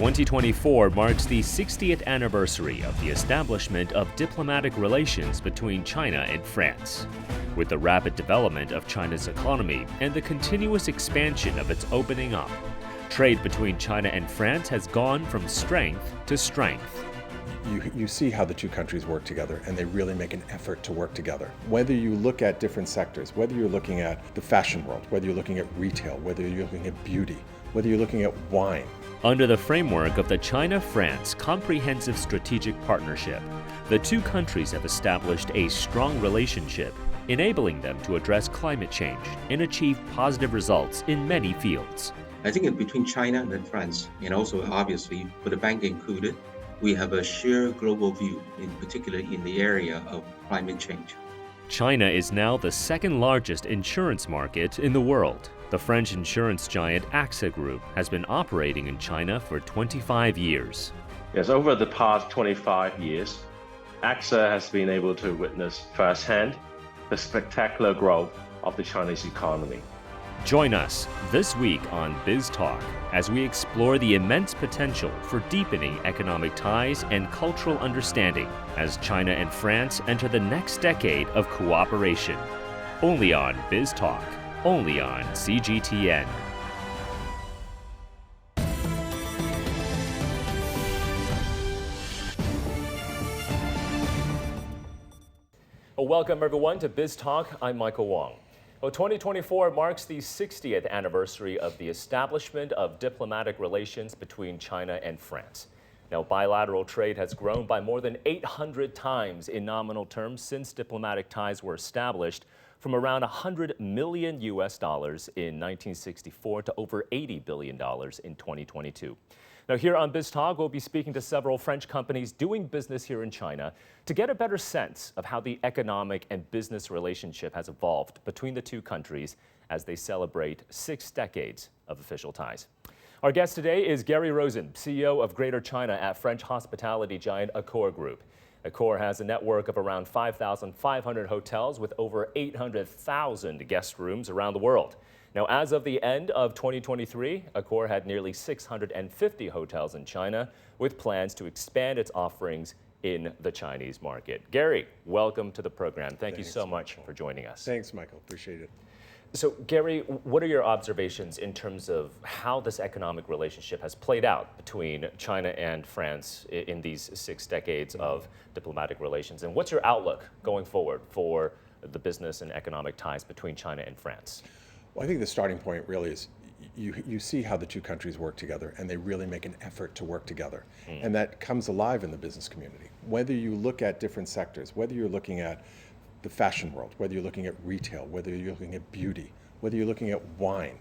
2024 marks the 60th anniversary of the establishment of diplomatic relations between China and France. With the rapid development of China's economy and the continuous expansion of its opening up, trade between China and France has gone from strength to strength. You see how the two countries work together, and they really make an effort to work together. Whether you look at different sectors, whether you're looking at the fashion world, whether you're looking at retail, whether you're looking at beauty, whether you're looking at wine. Under the framework of the China-France Comprehensive Strategic Partnership, the two countries have established a strong relationship, enabling them to address climate change and achieve positive results in many fields. I think between China and France, and also obviously with the bank included, we have a shared global view, in particular in the area of climate change. China is now the second largest insurance market in the world. The French insurance giant Accor Group has been operating in China for 25 years. Yes, over the past 25 years, Accor has been able to witness firsthand the spectacular growth of the Chinese economy. Join us this week on BizTalk as we explore the immense potential for deepening economic ties and cultural understanding as China and France enter the next decade of cooperation. Only on BizTalk, only on CGTN. Welcome everyone to BizTalk. I'm Michael Wong. Well, 2024 marks the 60th anniversary of the establishment of diplomatic relations between China and France. Now, bilateral trade has grown by more than 800 times in nominal terms since diplomatic ties were established, from around $100 million in 1964 to over $80 billion in 2022. Now, here on BizTalk, we'll be speaking to several French companies doing business here in China to get a better sense of how the economic and business relationship has evolved between the two countries as they celebrate 6 decades of official ties. Our guest today is Gary Rosen, CEO of Greater China at French hospitality giant Accor Group. Accor has a network of around 5,500 hotels with over 800,000 guest rooms around the world. Now, as of the end of 2023, Accor had nearly 650 hotels in China, with plans to expand its offerings in the Chinese market. Gary, welcome to the program. Thank you so much for joining us. Thanks, Michael. Appreciate it. So, Gary, what are your observations in terms of how this economic relationship has played out between China and France in these 6 decades of diplomatic relations? And what's your outlook going forward for the business and economic ties between China and France? Well, I think the starting point really is you see how the two countries work together, and they really make an effort to work together. And that comes alive in the business community. Whether you look at different sectors, whether you're looking at the fashion world, whether you're looking at retail, whether you're looking at beauty, whether you're looking at wine,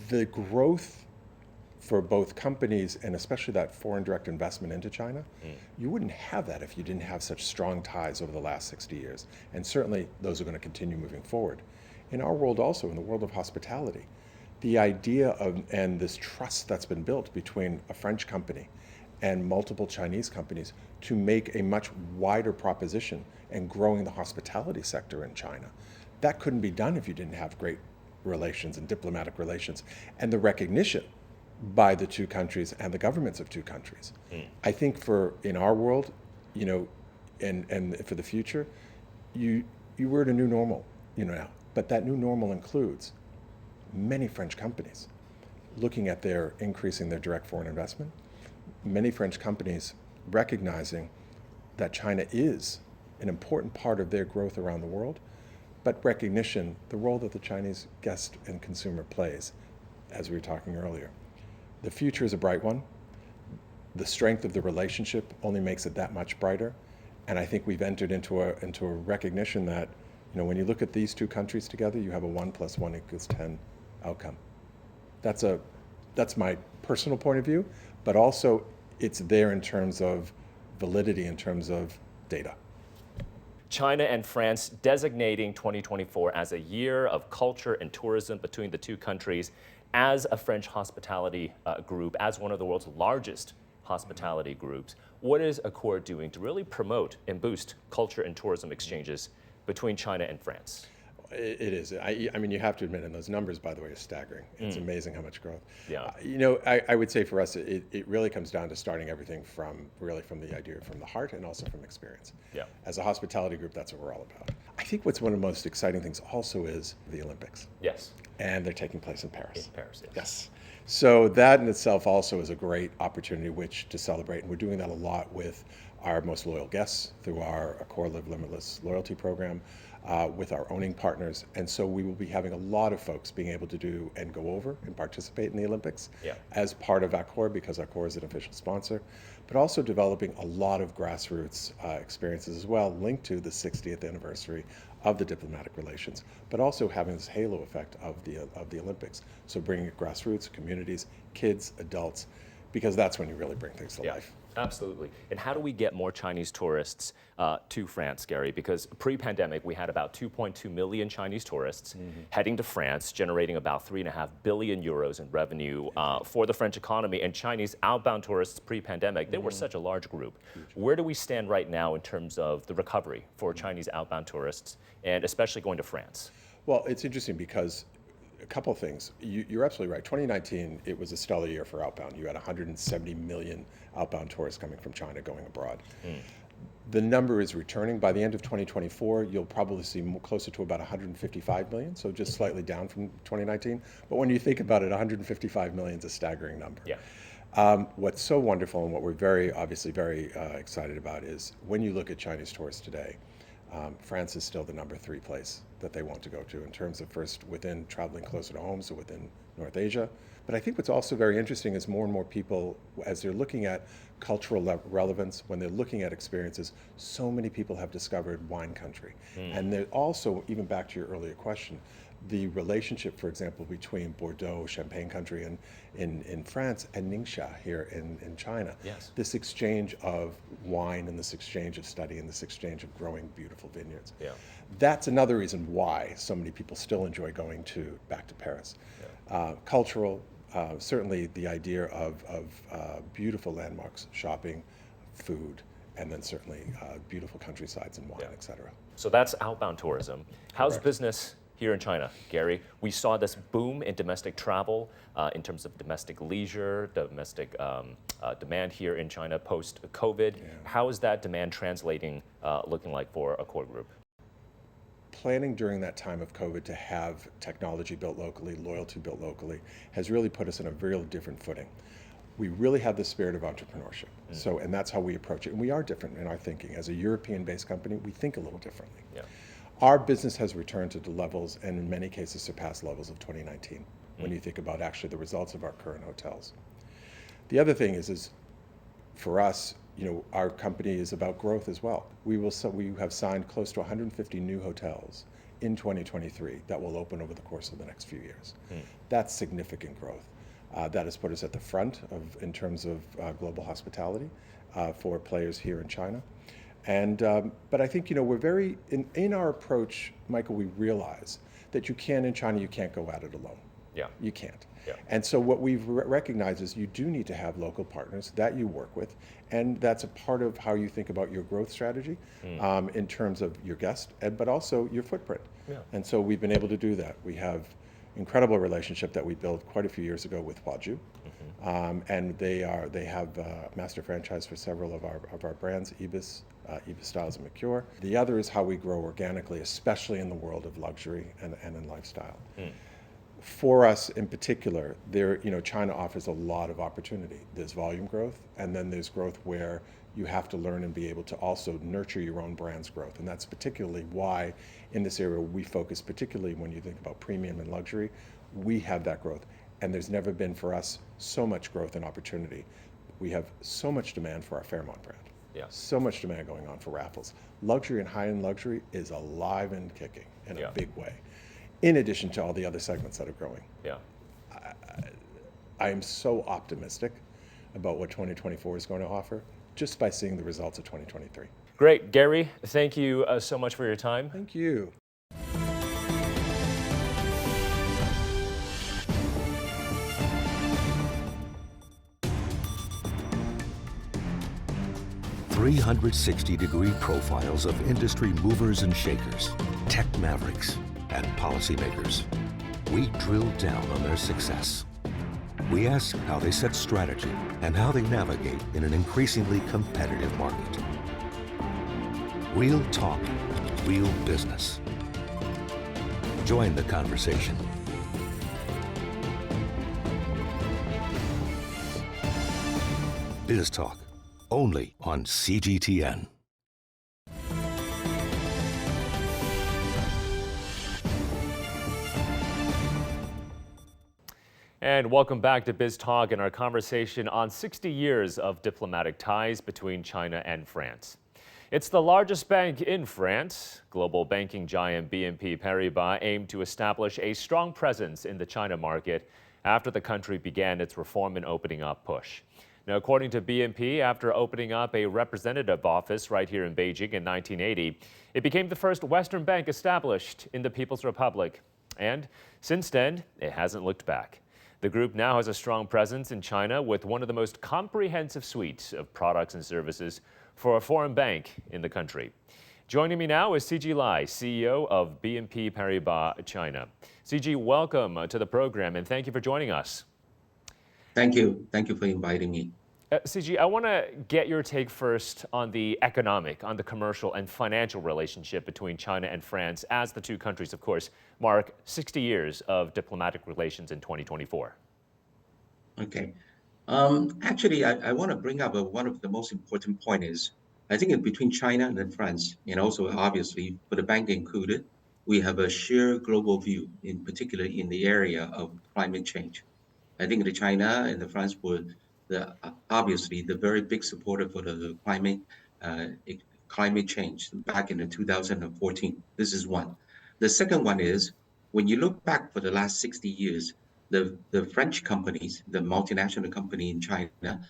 the growth for both companies, and especially that foreign direct investment into China, you wouldn't have that if you didn't have such strong ties over the last 60 years. And certainly those are going to continue moving forward. In our world also, in the world of hospitality, the idea of, and this trust that's been built between a French company and multiple Chinese companies to make a much wider proposition and growing the hospitality sector in China, that couldn't be done if you didn't have great relations and diplomatic relations and the recognition by the two countries and the governments of two countries. I think in our world, and for the future, we're at a new normal, now. But that new normal includes many French companies looking at increasing their direct foreign investment, many French companies recognizing that China is an important part of their growth around the world, but recognition, the role that the Chinese guest and consumer plays, as we were talking earlier. The future is a bright one. The strength of the relationship only makes it that much brighter. And I think we've entered into a recognition that when you look at these two countries together, you have a 1 + 1 = 10 outcome. That's my personal point of view, but also it's there in terms of validity, in terms of data. China and France designating 2024 as a year of culture and tourism between the two countries. As a French hospitality group, as one of the world's largest hospitality groups, what is Accor doing to really promote and boost culture and tourism exchanges between China and France? It is. I mean, you have to admit, and those numbers, by the way, are staggering. It's amazing how much growth. Yeah. I would say for us, it really comes down to starting everything from the idea, from the heart, and also from experience. Yeah. As a hospitality group, that's what we're all about. I think what's one of the most exciting things also is the Olympics. Yes. And they're taking place in Paris. In Paris, yes. Yes. So that in itself also is a great opportunity which to celebrate. And we're doing that a lot with our most loyal guests through our Accor Live Limitless loyalty program, with our owning partners. And so we will be having a lot of folks being able to do and go over and participate in the Olympics as part of Accor, because Accor is an official sponsor, but also developing a lot of grassroots experiences as well, linked to the 60th anniversary of the diplomatic relations, but also having this halo effect of the Olympics. So bringing it grassroots, communities, kids, adults, because that's when you really bring things to life. Absolutely. And how do we get more Chinese tourists to France, Gary? Because pre-pandemic, we had about 2.2 million Chinese tourists heading to France, generating about 3.5 billion euros in revenue for the French economy. And Chinese outbound tourists pre-pandemic, they were such a large group. Where do we stand right now in terms of the recovery for Chinese outbound tourists, and especially going to France? Well, it's interesting because a couple of things. You're absolutely right. 2019, it was a stellar year for outbound. You had 170 million outbound tourists coming from China going abroad. The number is returning. By the end of 2024, you'll probably see closer to about 155 million, so just slightly down from 2019. But when you think about it, 155 million is a staggering number. Yeah. What's so wonderful and what we're obviously very excited about is when you look at Chinese tourists today, France is still the number 3 place that they want to go to in terms of first within traveling closer to home, so within North Asia. But I think what's also very interesting is more and more people, as they're looking at cultural relevance, when they're looking at experiences, so many people have discovered wine country. And they're also, even back to your earlier question, the relationship, for example, between Bordeaux, Champagne country in France, and Ningxia here in China. Yes. This exchange of wine and this exchange of study and this exchange of growing beautiful vineyards. Yeah. That's another reason why so many people still enjoy going back to Paris. Cultural, certainly the idea of beautiful landmarks, shopping, food, and then certainly beautiful countrysides and wine, et cetera. So that's outbound tourism. How's business here in China, Gary? We saw this boom in domestic travel, in terms of domestic leisure, domestic demand here in China post-COVID. How is that demand translating, looking like for Accor Group? Planning during that time of COVID to have technology built locally, loyalty built locally, has really put us in a real different footing. We really have the spirit of entrepreneurship. So, and that's how we approach it. And we are different in our thinking. As a European-based company, we think a little differently. Yeah. Our business has returned to the levels, and in many cases surpassed levels of 2019, when you think about actually the results of our current hotels. The other thing is for us, our company is about growth as well. We have signed close to 150 new hotels in 2023 that will open over the course of the next few years. That's significant growth. That has put us at the front in terms of global hospitality for players here in China. And but I think we're very in our approach, Michael. We realize that in China you can't go at it alone. Yeah. You can't. Yeah. And so what we've recognized is you do need to have local partners that you work with, and that's a part of how you think about your growth strategy in terms of your guest, but also your footprint. Yeah. And so we've been able to do that. We have incredible relationship that we built quite a few years ago with Huaju, and they have master franchise for several of our brands, Ibis Styles and McCure. The other is how we grow organically, especially in the world of luxury and in lifestyle. For us in particular, China offers a lot of opportunity. There's volume growth, and then there's growth where you have to learn and be able to also nurture your own brand's growth. And that's particularly why in this area we focus, particularly when you think about premium and luxury, we have that growth. And there's never been for us so much growth and opportunity. We have so much demand for our Fairmont brand. Yeah. So much demand going on for Raffles. Luxury and high-end luxury is alive and kicking in a big way, in addition to all the other segments that are growing. Yeah. I am so optimistic about what 2024 is going to offer just by seeing the results of 2023. Great. Gary, thank you so much for your time. Thank you. .360-degree profiles of industry movers and shakers, tech mavericks, and policymakers. We drill down on their success. We ask how they set strategy and how they navigate in an increasingly competitive market. Real talk, real business. Join the conversation. BizTalk, only on CGTN. And welcome back to BizTalk and our conversation on 60 years of diplomatic ties between China and France. It's the largest bank in France. Global banking giant BNP Paribas aimed to establish a strong presence in the China market after the country began its reform and opening up push. Now, according to BNP, after opening up a representative office right here in Beijing in 1980, it became the first Western bank established in the People's Republic. And since then, it hasn't looked back. The group now has a strong presence in China with one of the most comprehensive suites of products and services for a foreign bank in the country. Joining me now is CG Lai, CEO of BNP Paribas China. CG, welcome to the program and thank you for joining us. Thank you. Thank you for inviting me. CG, I want to get your take first on the economic, on the commercial and financial relationship between China and France as the two countries, of course, mark 60 years of diplomatic relations in 2024. Okay. Actually, I want to bring up one of the most important points is, I think between China and France, and also obviously for the bank included, we have a shared global view, in particular in the area of climate change. I think the China and the France were obviously the very big supporter for the climate change back in the 2014. This is one. The second one is when you look back for the last 60 years, the French companies, the multinational company in China,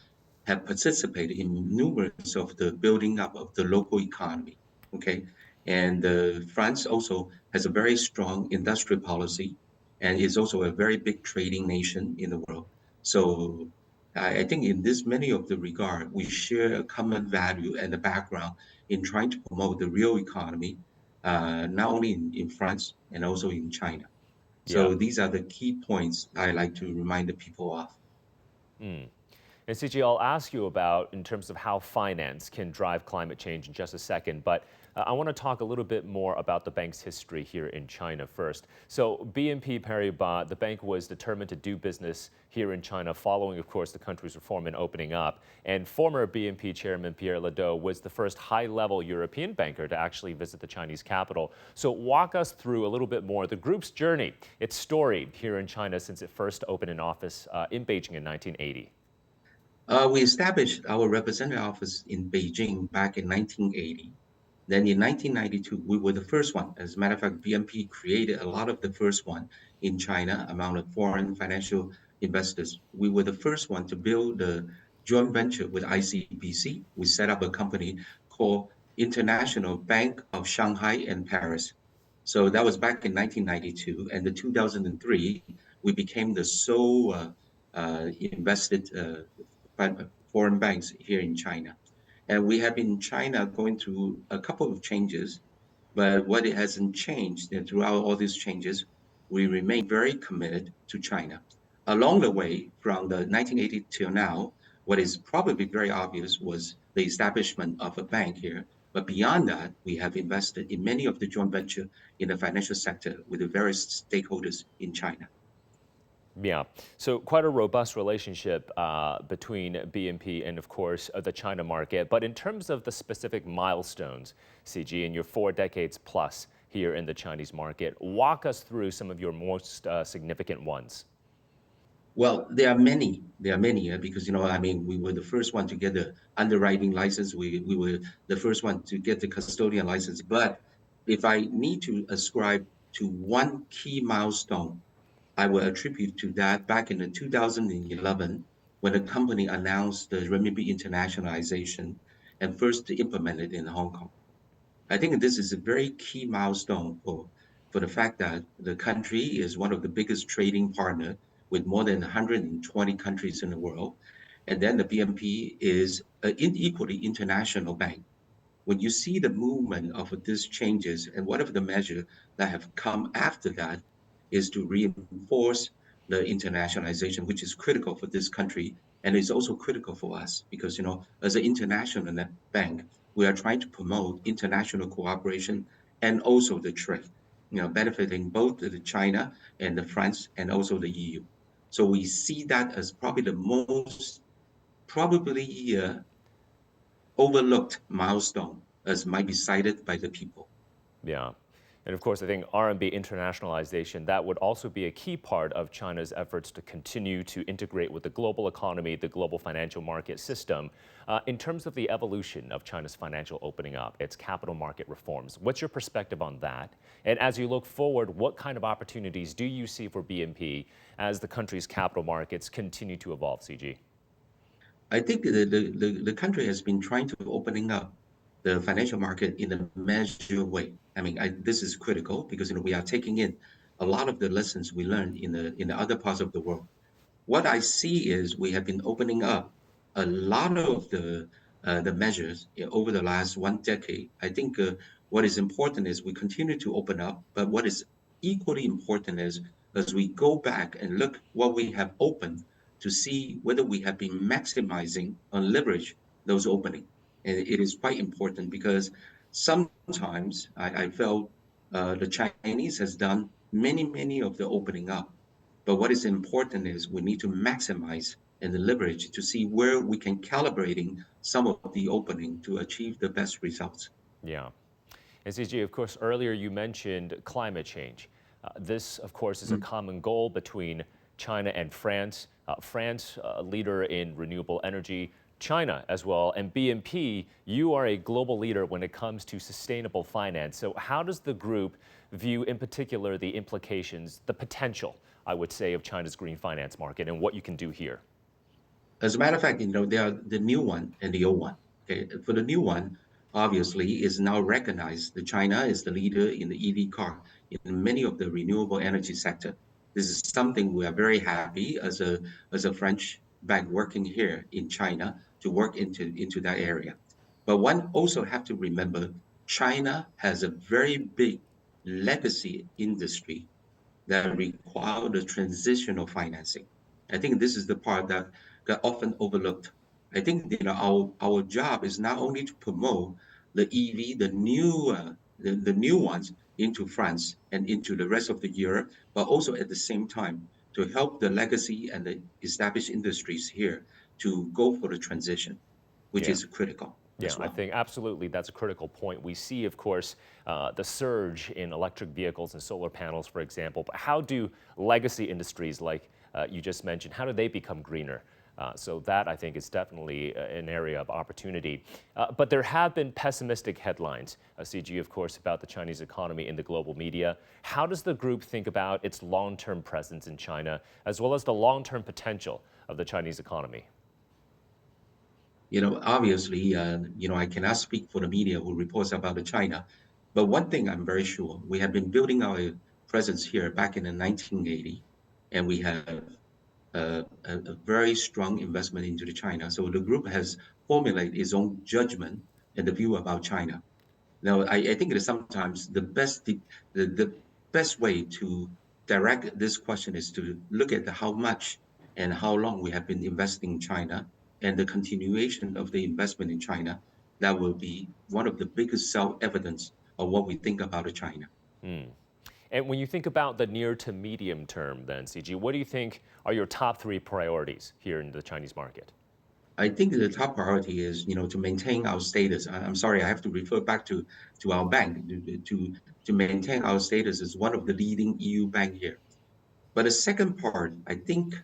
have participated in numerous of the building up of the local economy. Okay, and France also has a very strong industrial policy and is also a very big trading nation in the world. So I think in this many of the regard, we share a common value and a background in trying to promote the real economy, not only in France and also in China. Yeah. So these are the key points I like to remind the people of. And CG, I'll ask you about in terms of how finance can drive climate change in just a second, but I want to talk a little bit more about the bank's history here in China first. So BNP Paribas, the bank was determined to do business here in China following, of course, the country's reform and opening up. And former BNP chairman Pierre Ledoux was the first high-level European banker to actually visit the Chinese capital. So walk us through a little bit more the group's journey, its story here in China since it first opened an office in Beijing in 1980. We established our representative office in Beijing back in 1980. Then in 1992, we were the first one. As a matter of fact, BNP created a lot of the first one in China among the foreign financial investors. We were the first one to build the joint venture with ICBC. We set up a company called International Bank of Shanghai and Paris. So that was back in 1992. And in 2003, we became the sole invested foreign banks here in China. And we have been in China going through a couple of changes, but what it hasn't changed, and throughout all these changes, we remain very committed to China. Along the way, from the 1980 till now, what is probably very obvious was the establishment of a bank here. But beyond that, we have invested in many of the joint venture in the financial sector with the various stakeholders in China. Yeah, so quite a robust relationship between BNP and, of course, the China market. But in terms of the specific milestones, CG, in your 4 decades plus here in the Chinese market, walk us through some of your most significant ones. Well, there are many. There are many because, we were the first one to get the underwriting license. We were the first one to get the custodian license. But if I need to ascribe to one key milestone, I will attribute to that back in 2011 when the company announced the renminbi internationalization and first implemented in Hong Kong. I think this is a very key milestone for the fact that the country is one of the biggest trading partner with more than 120 countries in the world. And then the BNP is an equally international bank. when you see the movement of these changes and whatever the measure that have come after that is to reinforce the internationalization, which is critical for this country and is also critical for us because, as an international bank, we are trying to promote international cooperation and also the trade, benefiting both the China and the France and also the EU. So we see that as probably the most probably overlooked milestone as might be cited by the people. Yeah. And of course, I think RMB internationalization, that would also be a key part of China's efforts to continue to integrate with the global economy, the global financial market system. In terms of the evolution of China's financial opening up, its capital market reforms, what's your perspective on that? And as you look forward, what kind of opportunities do you see for BNP as the country's capital markets continue to evolve, CG? I think the country has been trying to opening up the financial market in a measured way. I mean, this is critical because we are taking in a lot of the lessons we learned in the other parts of the world. What I see is we have been opening up a lot of the measures over the last 1 decade. I think what is important is we continue to open up, but what is equally important is as we go back and look what we have opened to see whether we have been maximizing and leverage those openings. And it is quite important because sometimes I felt the Chinese has done many of the opening up. But what is important is we need to maximize and leverage to see where we can calibrating some of the opening to achieve the best results. Yeah. And CG, of course, earlier you mentioned climate change. This, of course, is a common goal between China and France. France, a leader in renewable energy, China as well, and BNP, you are a global leader when it comes to sustainable finance. So how does the group view in particular the implications, the potential, I would say, of China's green finance market and what you can do here? As a matter of fact, there are the new one and the old one. Okay, for the new one, obviously, is now recognized that China is the leader in the EV car in many of the renewable energy sector. This is something we are very happy as a French bank working here in China to work into that area. But one also have to remember, China has a very big legacy industry that require the transitional financing. I think this is the part that got often overlooked. I think our job is not only to promote the EV, the new ones into France and into the rest of the Europe, but also at the same time to help the legacy and the established industries here to go for the transition, which Yeah. is critical Yeah, as I well. think absolutely that's a critical point. We see, of course, the surge in electric vehicles and solar panels, for example. But how do legacy industries like you just mentioned, how do they become greener? So that, I think, is definitely an area of opportunity. But there have been pessimistic headlines, CG, of course, about the Chinese economy in the global media. How does the group think about its long-term presence in China, as well as the long-term potential of the Chinese economy? Obviously, I cannot speak for the media who reports about China, but one thing I'm very sure, we have been building our presence here back in the 1980, and we have a very strong investment into the China. So the group has formulated its own judgment and the view about China. Now, I think that sometimes the best way to direct this question is to look at how much and how long we have been investing in China and the continuation of the investment in China. That will be one of the biggest self-evidence of what we think about China. And when you think about the near to medium term, then, CG, what do you think are your top three priorities here in the Chinese market? I think the top priority is, to maintain our status. I'm sorry, I have to refer back to our bank to maintain our status as one of the leading EU bank here. But the second part, I think,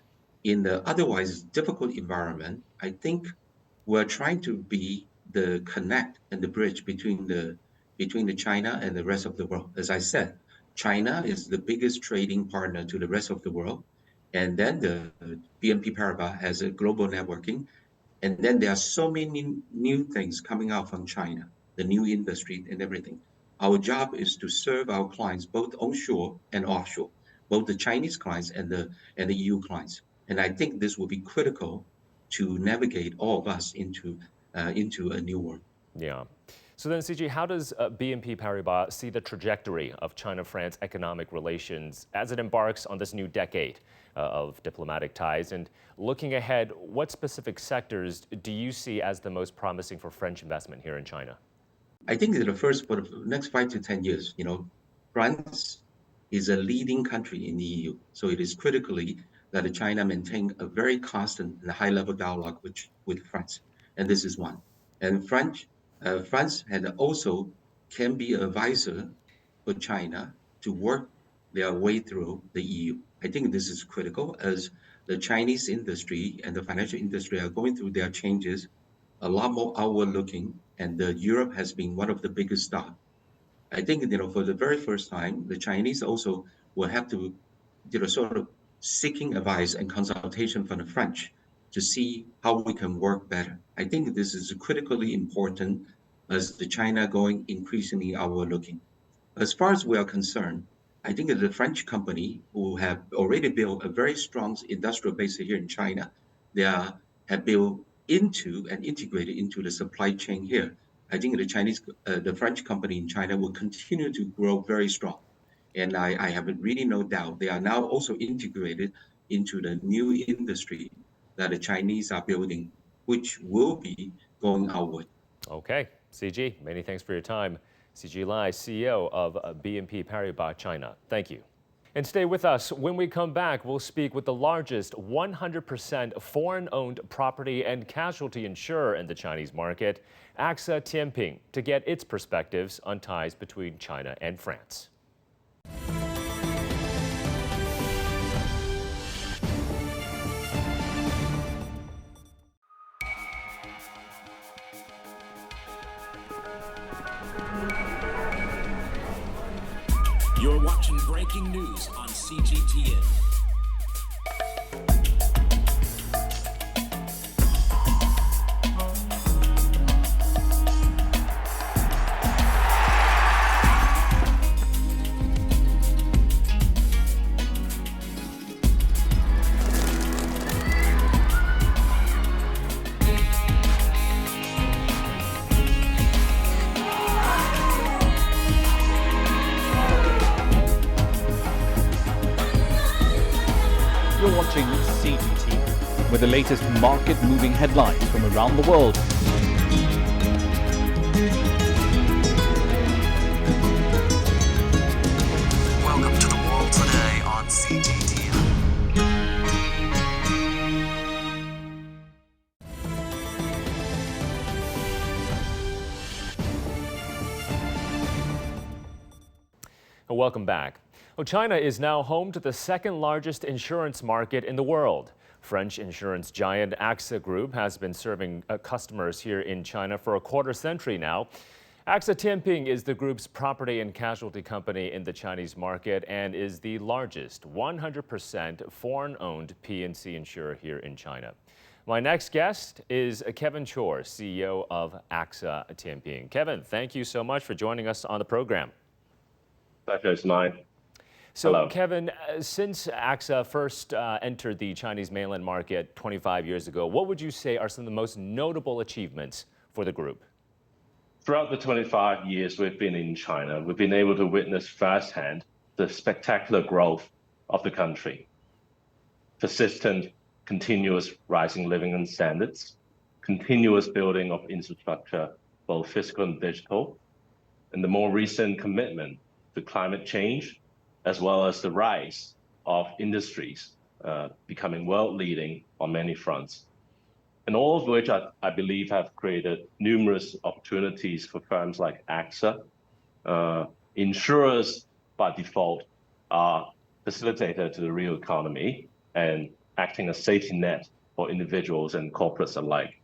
in the otherwise difficult environment, I think we're trying to be the connect and the bridge between the China and the rest of the world. As I said, China is the biggest trading partner to the rest of the world, and then the BNP Paribas has a global networking, and then there are so many new things coming out from China, the new industry and everything. Our job is to serve our clients both onshore and offshore, both the Chinese clients and the EU clients. And I think this will be critical to navigate all of us into a new world. Yeah. So then, CG, how does BNP Paribas see the trajectory of China-France economic relations as it embarks on this new decade of diplomatic ties? And looking ahead, what specific sectors do you see as the most promising for French investment here in China? I think that for the next 5 to 10 years, France is a leading country in the EU. So it is critically that China maintain a very constant and high-level dialogue with France. And this is one. And France had also can be an advisor for China to work their way through the EU. I think this is critical as the Chinese industry and the financial industry are going through their changes a lot more outward looking, and Europe has been one of the biggest start. I think for the very first time, the Chinese also will have to sort of seeking advice and consultation from the French to see how we can work better. I think this is critically important as the China going increasingly outward looking. As far as we are concerned, I think that the French company who have already built a very strong industrial base here in China, have built into and integrated into the supply chain here. I think the French company in China will continue to grow very strong. And I have really no doubt they are now also integrated into the new industry that the Chinese are building, which will be going outward. Okay, CG, many thanks for your time. CG Lai, CEO of BNP Paribas China. Thank you. And stay with us. When we come back, we'll speak with the largest 100% foreign-owned property and casualty insurer in the Chinese market, AXA Tianping, to get its perspectives on ties between China and France. You're watching breaking news on CGTN. You're watching CGTN with the latest market-moving headlines from around the world. Welcome to the world today on CGTN. Welcome back. Well, China is now home to the second largest insurance market in the world. French insurance giant AXA Group has been serving customers here in China for a quarter century now. AXA Tianping is the group's property and casualty company in the Chinese market and is the largest 100% foreign-owned P&C insurer here in China. My next guest is Kevin CHOR, CEO of AXA Tianping. Kevin, thank you so much for joining us on the program. Pleasure is mine. So, Hello. Kevin, since AXA first entered the Chinese mainland market 25 years ago, what would you say are some of the most notable achievements for the group? Throughout the 25 years we've been in China, we've been able to witness firsthand the spectacular growth of the country. Persistent, continuous rising living standards, continuous building of infrastructure, both physical and digital, and the more recent commitment to climate change, as well as the rise of industries becoming world-leading on many fronts. And all of which I believe have created numerous opportunities for firms like AXA. Insurers, by default, are facilitator to the real economy and acting as safety net for individuals and corporates alike.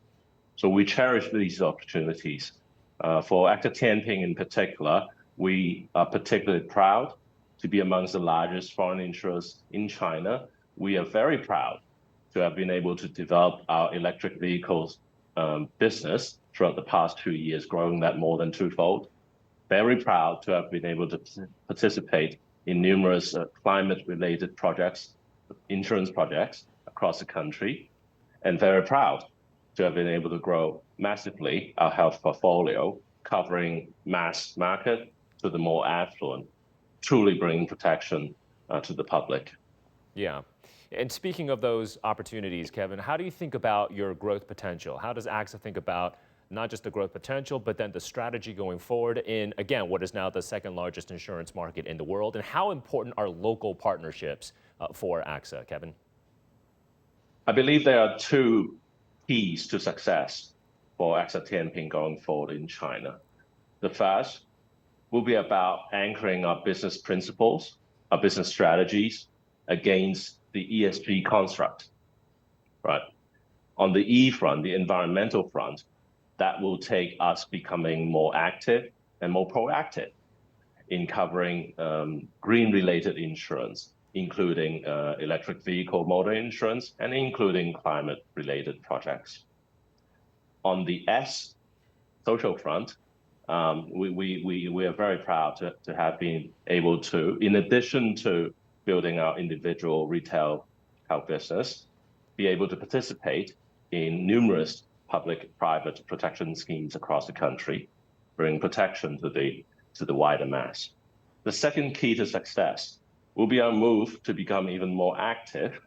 So we cherish these opportunities. For AXA Tianping in particular, we are particularly proud to be amongst the largest foreign insurers in China. We are very proud to have been able to develop our electric vehicles business throughout the past 2 years, growing that more than twofold. Very proud to have been able to participate in numerous climate-related projects, insurance projects across the country, and very proud to have been able to grow massively our health portfolio, covering mass market to the more affluent, truly bringing protection to the public. Yeah. And speaking of those opportunities, Kevin, how do you think about your growth potential? How does AXA think about not just the growth potential, but then the strategy going forward in, again, what is now the second largest insurance market in the world? And how important are local partnerships for AXA, Kevin? I believe there are two keys to success for AXA Tianping going forward in China. The first will be about anchoring our business principles, our business strategies against the ESG construct, right? On the E front, the environmental front, that will take us becoming more active and more proactive in covering green-related insurance, including electric vehicle motor insurance and including climate-related projects. On the S, social front, we are very proud to have been able to, in addition to building our individual retail health business, be able to participate in numerous public-private protection schemes across the country, bring protection to the wider mass. The second key to success will be our move to become even more active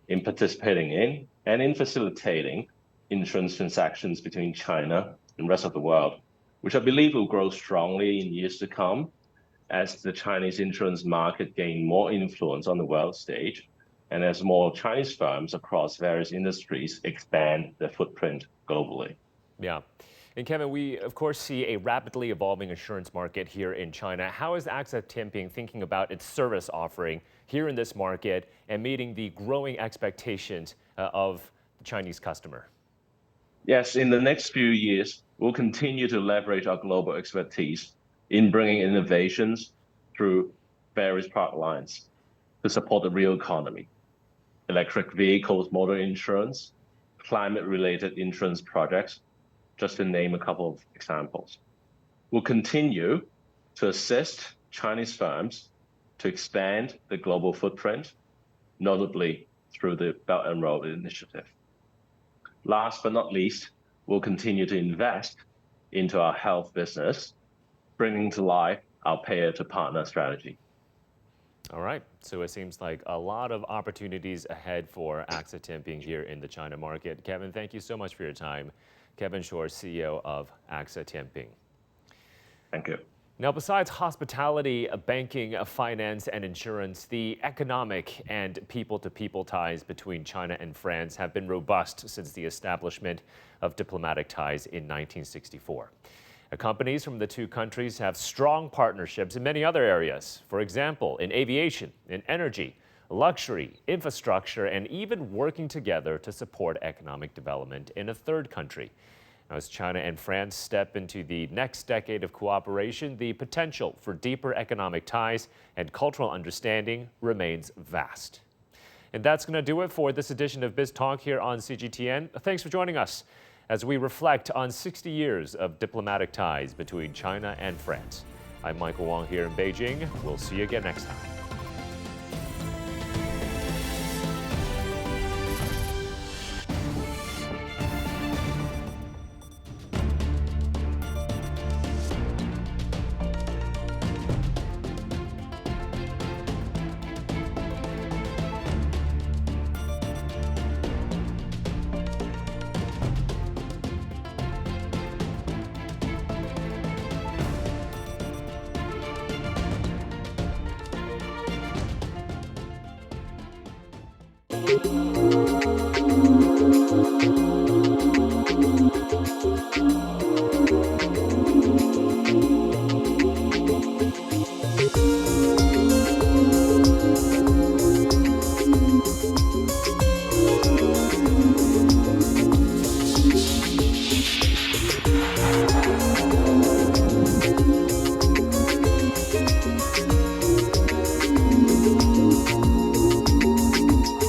in participating in and in facilitating insurance transactions between China and the rest of the world, which I believe will grow strongly in years to come as the Chinese insurance market gain more influence on the world stage and as more Chinese firms across various industries expand their footprint globally. Yeah. And Kevin, we of course see a rapidly evolving insurance market here in China. How is AXA Tianping thinking about its service offering here in this market and meeting the growing expectations of the Chinese customer? Yes, in the next few years, we'll continue to leverage our global expertise in bringing innovations through various product lines to support the real economy. Electric vehicles, motor insurance, climate-related insurance projects, just to name a couple of examples. We'll continue to assist Chinese firms to expand the global footprint, notably through the Belt and Road Initiative. Last but not least, we'll continue to invest into our health business, bringing to life our payer-to-partner strategy. All right, so it seems like a lot of opportunities ahead for AXA Tianping here in the China market. Kevin, thank you so much for your time. Kevin CHOR, CEO of AXA Tianping. Thank you. Now, besides hospitality, banking, finance, and insurance, the economic and people-to-people ties between China and France have been robust since the establishment of diplomatic ties in 1964. Companies from the two countries have strong partnerships in many other areas. For example, in aviation, in energy, luxury, infrastructure, and even working together to support economic development in a third country. Now, as China and France step into the next decade of cooperation, the potential for deeper economic ties and cultural understanding remains vast. And that's going to do it for this edition of BizTalk here on CGTN. Thanks for joining us as we reflect on 60 years of diplomatic ties between China and France. I'm Michael Wong here in Beijing. We'll see you again next time.